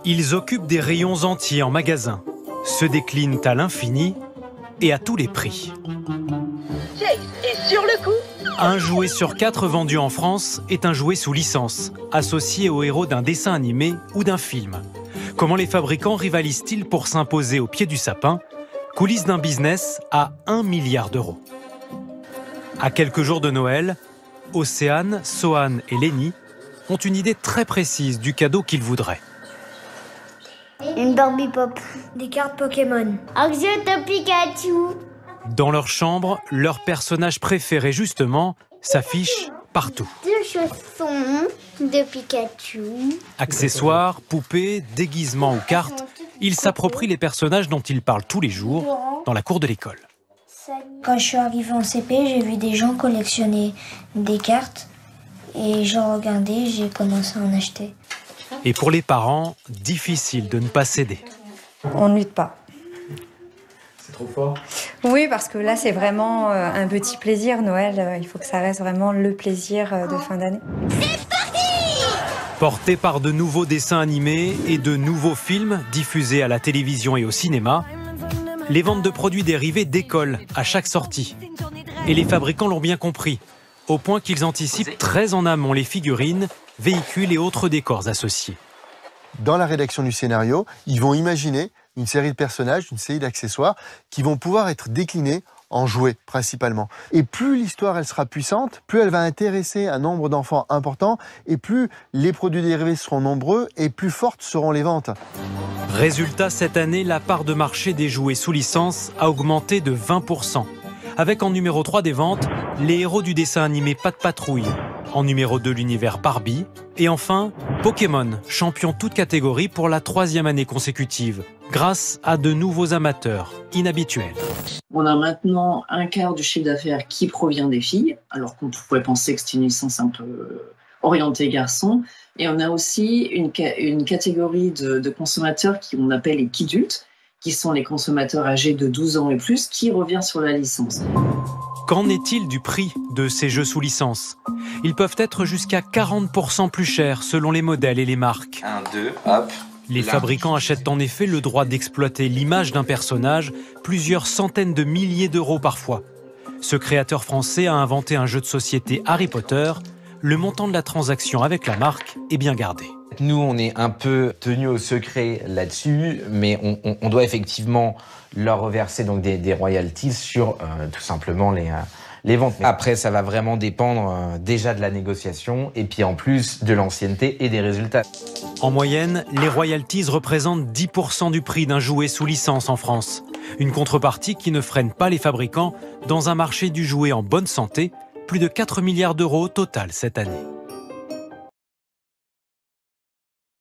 Ils occupent des rayons entiers en magasin, se déclinent à l'infini et à tous les prix. Chase est sur le coup. Un jouet sur 4 vendu en France est un jouet sous licence, associé au héros d'un dessin animé ou d'un film. Comment les fabricants rivalisent-ils pour s'imposer au pied du sapin? Coulisses d'un business à 1 milliard d'euros. À quelques jours de Noël, Océane, Sohan et Lenny ont une idée très précise du cadeau qu'ils voudraient. Une Barbie Pop. Des cartes Pokémon. Axiote Pikachu. Dans leur chambre, leur personnage préféré justement s'affiche partout. 2 chaussons de Pikachu. Accessoires, poupées, déguisements ou cartes, ils s'approprient les personnages dont ils parlent tous les jours dans la cour de l'école. Quand je suis arrivée en CP, j'ai vu des gens collectionner des cartes et j'en regardais, j'ai commencé à en acheter. Et pour les parents, difficile de ne pas céder. On ne lutte pas. C'est trop fort? Oui, parce que là, c'est vraiment un petit plaisir. Noël, il faut que ça reste vraiment le plaisir de fin d'année. Portés par de nouveaux dessins animés et de nouveaux films diffusés à la télévision et au cinéma, les ventes de produits dérivés décollent à chaque sortie. Et les fabricants l'ont bien compris, au point qu'ils anticipent très en amont les figurines, véhicules et autres décors associés. Dans la rédaction du scénario, ils vont imaginer une série de personnages, une série d'accessoires qui vont pouvoir être déclinés en jouets principalement. Et plus l'histoire elle sera puissante, plus elle va intéresser un nombre d'enfants important et plus les produits dérivés seront nombreux et plus fortes seront les ventes. Résultat, cette année, la part de marché des jouets sous licence a augmenté de 20%. Avec en numéro 3 des ventes, les héros du dessin animé Pat' Patrouille. En numéro 2, l'univers Barbie. Et enfin, Pokémon, champion toute catégorie pour la 3e année consécutive, grâce à de nouveaux amateurs inhabituels. On a maintenant un quart du chiffre d'affaires qui provient des filles, alors qu'on pourrait penser que c'est une licence un peu orientée garçon. Et on a aussi une catégorie de consommateurs qu'on appelle les kidultes, qui sont les consommateurs âgés de 12 ans et plus, qui revient sur la licence. Qu'en est-il du prix de ces jeux sous licence? Ils peuvent être jusqu'à 40% plus chers selon les modèles et les marques. 1, 2, hop. Les fabricants achètent en effet le droit d'exploiter l'image d'un personnage, plusieurs centaines de milliers d'euros parfois. Ce créateur français a inventé un jeu de société Harry Potter. Le montant de la transaction avec la marque est bien gardé. Nous, on est un peu tenus au secret là-dessus, mais on doit effectivement leur reverser donc des royalties sur tout simplement les ventes. Après, ça va vraiment dépendre déjà de la négociation et puis en plus de l'ancienneté et des résultats. En moyenne, les royalties représentent 10% du prix d'un jouet sous licence en France. Une contrepartie qui ne freine pas les fabricants dans un marché du jouet en bonne santé, plus de 4 milliards d'euros au total cette année.